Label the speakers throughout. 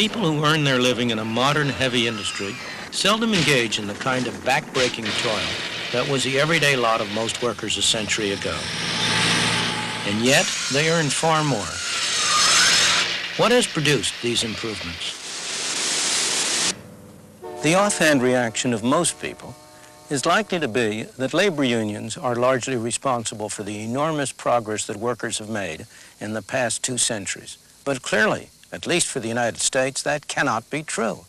Speaker 1: People who earn their living in a modern heavy industry seldom engage in the kind of back-breaking toil that was the everyday lot of most workers a century ago. And yet, they earn far more. What has produced these improvements? The offhand reaction of most people is likely to be that labor unions are largely responsible for the enormous progress that workers have made in the past 2 centuries. But clearly, at least for the United States, that cannot be true.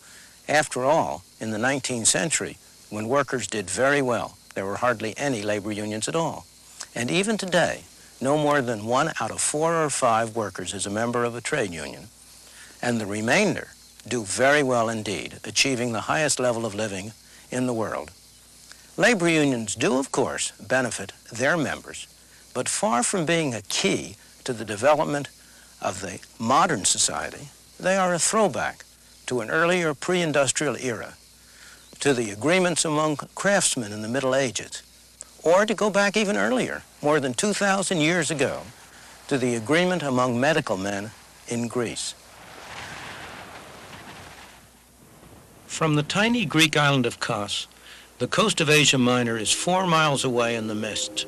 Speaker 1: After all, in the 19th century, when workers did very well, there were hardly any labor unions at all. And even today, no more than 1 out of 4 or 5 workers is a member of a trade union. And the remainder do very well indeed, achieving the highest level of living in the world. Labor unions do, of course, benefit their members, but far from being a key to the development of the modern society, they are a throwback to an earlier pre-industrial era, to the agreements among craftsmen in the Middle Ages, or to go back even earlier, more than 2,000 years ago, to the agreement among medical men in Greece. From the tiny Greek island of Kos, the coast of Asia Minor is 4 miles away in the mist.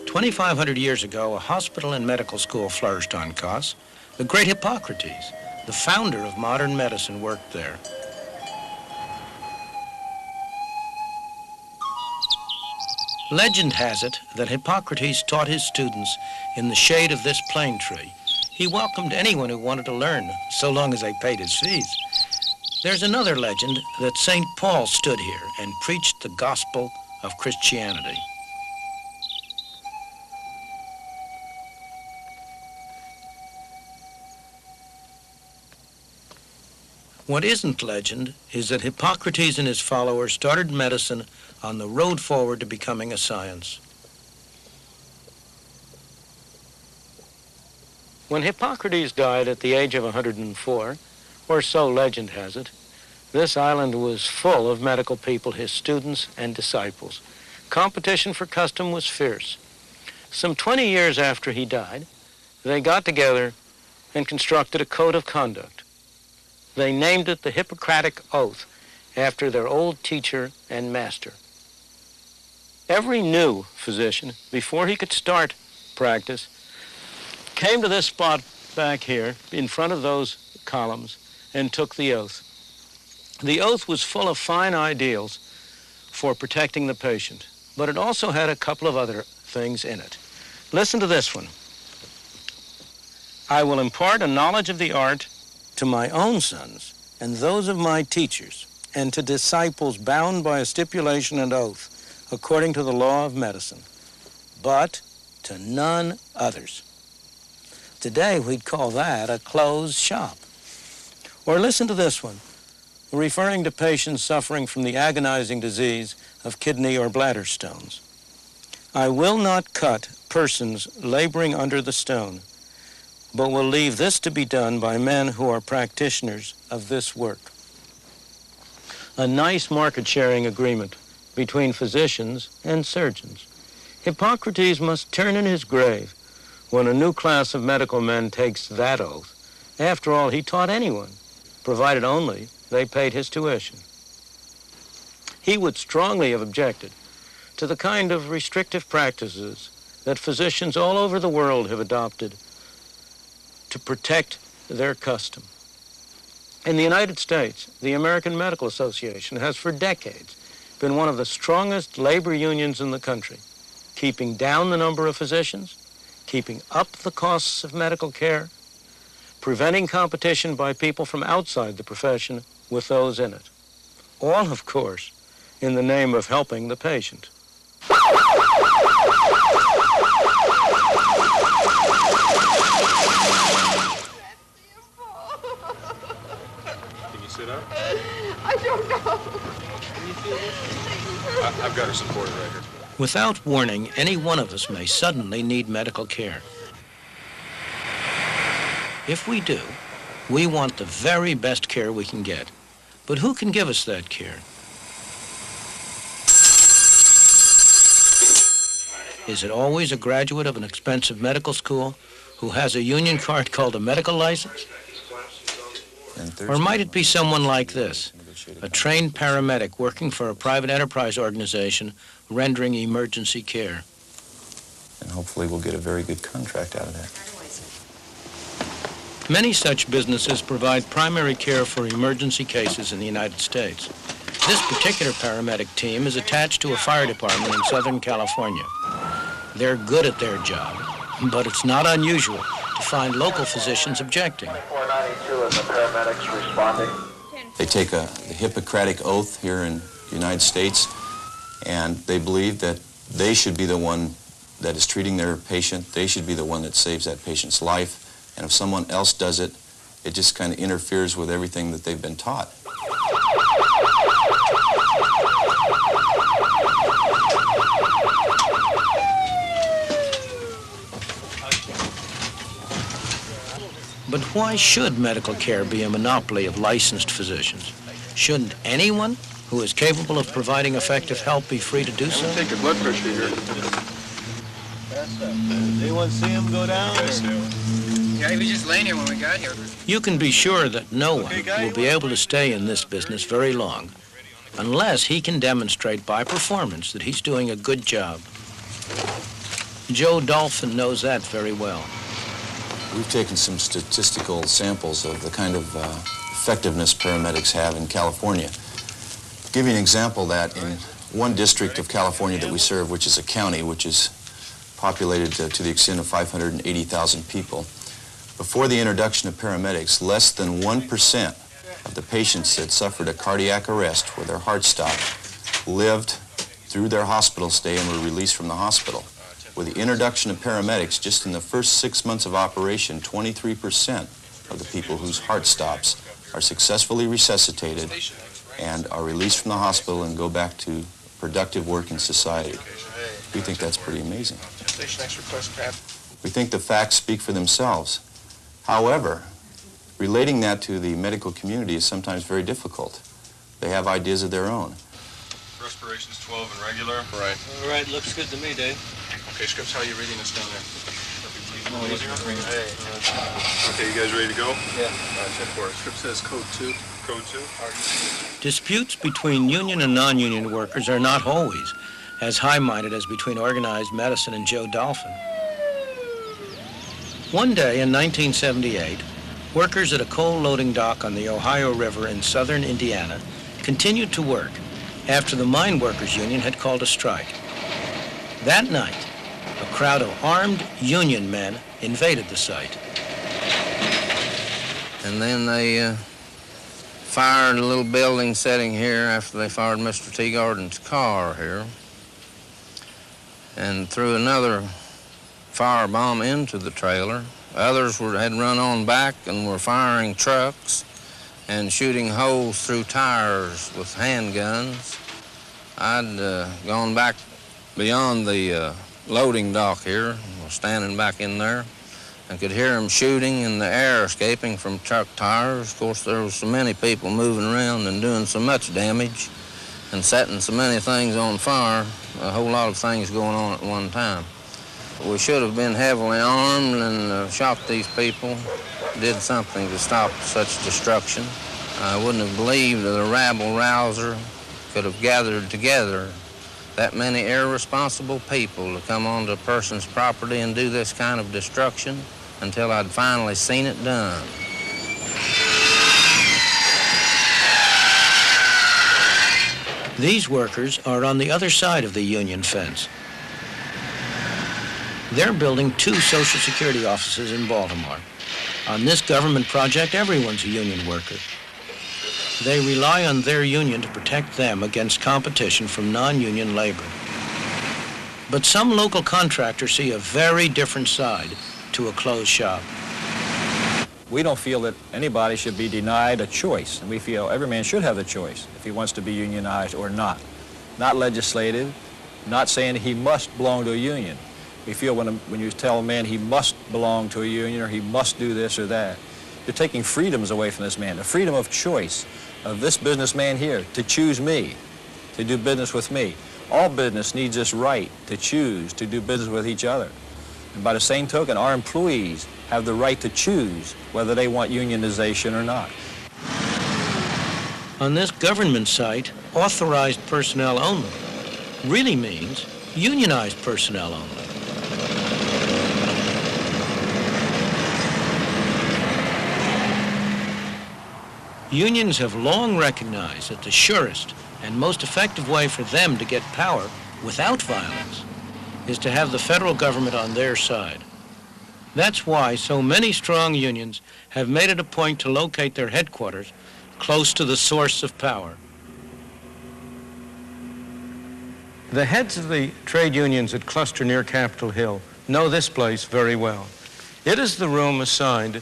Speaker 1: 2,500 years ago, a hospital and medical school flourished on Kos. The great Hippocrates, the founder of modern medicine, worked there. Legend has it that Hippocrates taught his students in the shade of this plane tree. He welcomed anyone who wanted to learn, so long as they paid his fees. There's another legend that St. Paul stood here and preached the gospel of Christianity. What isn't legend is that Hippocrates and his followers started medicine on the road forward to becoming a science. When Hippocrates died at the age of 104, or so legend has it, this island was full of medical people, his students and disciples. Competition for custom was fierce. Some 20 years after he died, they got together and constructed a code of conduct. They named it the Hippocratic Oath, after their old teacher and master. Every new physician, before he could start practice, came to this spot back here in front of those columns and took the oath. The oath was full of fine ideals for protecting the patient, but it also had a couple of other things in it. Listen to this one. I will impart a knowledge of the art to my own sons and those of my teachers, and to disciples bound by a stipulation and oath according to the law of medicine, but to none others. Today we'd call that a closed shop. Or listen to this one, referring to patients suffering from the agonizing disease of kidney or bladder stones. I will not cut persons laboring under the stone, but will leave this to be done by men who are practitioners of this work. A nice market-sharing agreement between physicians and surgeons. Hippocrates must turn in his grave when a new class of medical men takes that oath. After all, he taught anyone, provided only they paid his tuition. He would strongly have objected to the kind of restrictive practices that physicians all over the world have adopted to protect their custom. In the United States, the American Medical Association has for decades been one of the strongest labor unions in the country, keeping down the number of physicians, keeping up the costs of medical care, preventing competition by people from outside the profession with those in it. All, of course, in the name of helping the patient.
Speaker 2: Sit up?
Speaker 3: I don't know.
Speaker 2: Can you feel this? I've got her supported right here.
Speaker 1: Without warning, any one of us may suddenly need medical care. If we do, we want the very best care we can get. But who can give us that care? Is it always a graduate of an expensive medical school who has a union card called a medical license? Or might it be someone like this, a trained paramedic working for a private enterprise organization rendering emergency care?
Speaker 3: And hopefully we'll get a very good contract out of that.
Speaker 1: Many such businesses provide primary care for emergency cases in the United States. This particular paramedic team is attached to a fire department in Southern California. They're good at their job, but it's not unusual to find local physicians objecting.
Speaker 4: 492 and the paramedics responding.
Speaker 3: They take the Hippocratic oath here in the United States, and they believe that they should be the one that is treating their patient. They should be the one that saves that patient's life. And if someone else does it, it just kind of interferes with everything that they've been taught.
Speaker 1: But why should medical care be a monopoly of licensed physicians? Shouldn't anyone who is capable of providing effective help be free to do so?
Speaker 2: Take your blood pressure here.
Speaker 5: Anyone see him go down?
Speaker 6: Yeah, he was just laying here when we got here.
Speaker 1: You can be sure that no one will be able to stay in this business very long unless he can demonstrate by performance that he's doing a good job. Joe Dolphin knows that very well.
Speaker 3: We've taken some statistical samples of the kind of effectiveness paramedics have in California. To give you an example of that, in one district of California that we serve, which is a county, which is populated to the extent of 580,000 people, before the introduction of paramedics, less than 1% of the patients that suffered a cardiac arrest where their heart stopped lived through their hospital stay and were released from the hospital. With the introduction of paramedics, just in the first 6 months of operation, 23% of the people whose heart stops are successfully resuscitated and are released from the hospital and go back to productive work in society. We think that's pretty amazing. We think the facts speak for themselves. However, relating that to the medical community is sometimes very difficult. They have ideas of their own.
Speaker 2: Respiration's 12 and regular. Right.
Speaker 5: All right, looks good to me, Dave.
Speaker 2: Okay, Scripps, how are you reading this down there? Okay, you guys ready to go?
Speaker 5: Yeah.
Speaker 2: All right, check for it. Scripps says code 2. Code 2?
Speaker 1: Disputes between union and non-union workers are not always as high-minded as between organized medicine and Joe Dolphin. One day in 1978, workers at a coal loading dock on the Ohio River in southern Indiana continued to work after the mine workers union had called a strike. That night, a crowd of armed union men invaded the site.
Speaker 7: And then they fired a little building setting here after they fired Mr. Teagarden's car here, and threw another firebomb into the trailer. Others had run on back and were firing trucks and shooting holes through tires with handguns. I'd gone back beyond the loading dock here, was standing back in there, and could hear them shooting and the air escaping from truck tires. Of course, there was so many people moving around and doing so much damage and setting so many things on fire, a whole lot of things going on at one time. We should have been heavily armed and shot these people, did something to stop such destruction. I wouldn't have believed that a rabble-rouser could have gathered together that many irresponsible people to come onto a person's property and do this kind of destruction until I'd finally seen it done.
Speaker 1: These workers are on the other side of the union fence. They're building 2 Social Security offices in Baltimore. On this government project, everyone's a union worker. They rely on their union to protect them against competition from non-union labor. But some local contractors see a very different side to a closed shop.
Speaker 8: We don't feel that anybody should be denied a choice, and we feel every man should have the choice if he wants to be unionized or not. Not legislative, not saying he must belong to a union. We feel when you tell a man he must belong to a union or he must do this or that, you're taking freedoms away from this man, the freedom of choice of this businessman here to choose me, to do business with me. All business needs this right to choose to do business with each other. And by the same token, our employees have the right to choose whether they want unionization or not.
Speaker 1: On this government site, authorized personnel only really means unionized personnel only. Unions have long recognized that the surest and most effective way for them to get power without violence is to have the federal government on their side. That's why so many strong unions have made it a point to locate their headquarters close to the source of power. The heads of the trade unions that cluster near Capitol Hill know this place very well. It is the room assigned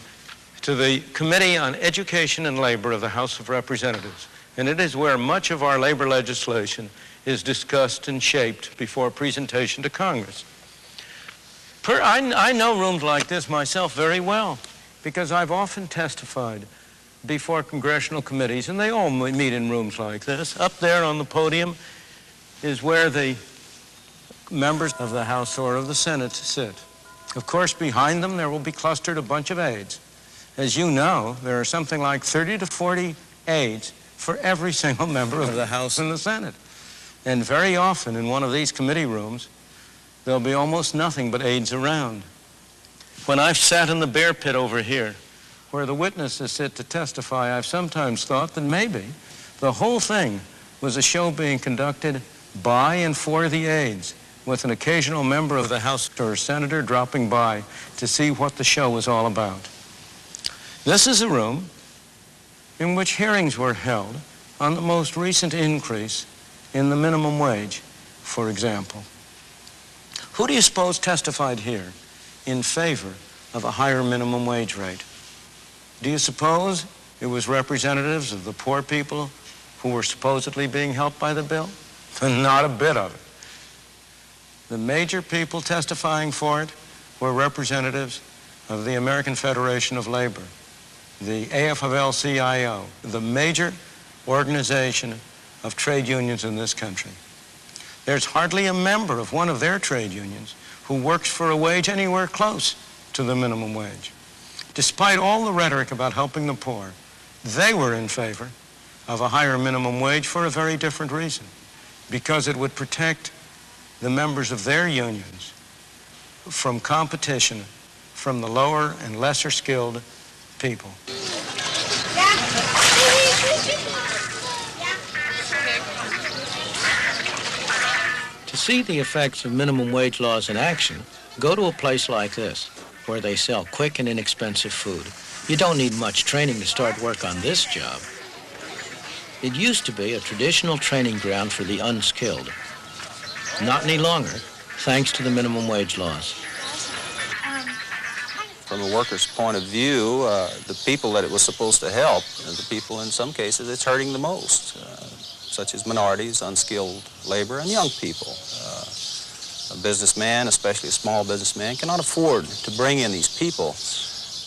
Speaker 1: to the Committee on Education and Labor of the House of Representatives, and it is where much of our labor legislation is discussed and shaped before presentation to Congress. I know rooms like this myself very well because I've often testified before congressional committees, and they all meet in rooms like this. Up there on the podium is where the members of the House or of the Senate sit. Of course, behind them there will be clustered a bunch of aides. As you know, there are something like 30 to 40 aides for every single member of the House and the Senate. And very often in one of these committee rooms, there'll be almost nothing but aides around. When I've sat in the bear pit over here, where the witnesses sit to testify, I've sometimes thought that maybe the whole thing was a show being conducted by and for the aides, with an occasional member of the House or senator dropping by to see what the show was all about. This is a room in which hearings were held on the most recent increase in the minimum wage, for example. Who do you suppose testified here in favor of a higher minimum wage rate? Do you suppose it was representatives of the poor people who were supposedly being helped by the bill? Not a bit of it. The major people testifying for it were representatives of the American Federation of Labor, the AFL-CIO, the major organization of trade unions in this country. There's hardly a member of one of their trade unions who works for a wage anywhere close to the minimum wage. Despite all the rhetoric about helping the poor, they were in favor of a higher minimum wage for a very different reason, because it would protect the members of their unions from competition from the lower and lesser skilled people. To see the effects of minimum wage laws in action, go to a place like this, where they sell quick and inexpensive food. You don't need much training to start work on this job. It used to be a traditional training ground for the unskilled. Not any longer, thanks to the minimum wage laws.
Speaker 7: From a worker's point of view, the people that it was supposed to help, the people in some cases it's hurting the most, such as minorities, unskilled labor, and young people. A businessman, especially a small businessman, cannot afford to bring in these people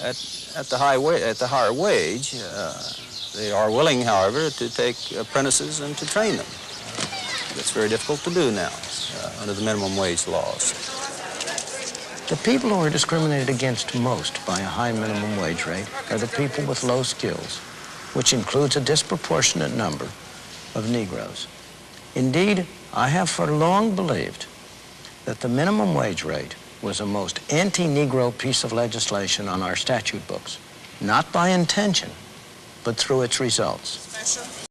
Speaker 7: at the higher wage. They are willing, however, to take apprentices and to train them. That's very difficult to do now under the minimum wage laws.
Speaker 1: The people who are discriminated against most by a high minimum wage rate are the people with low skills, which includes a disproportionate number of Negroes. Indeed, I have for long believed that the minimum wage rate was a most anti-Negro piece of legislation on our statute books, not by intention, but through its results.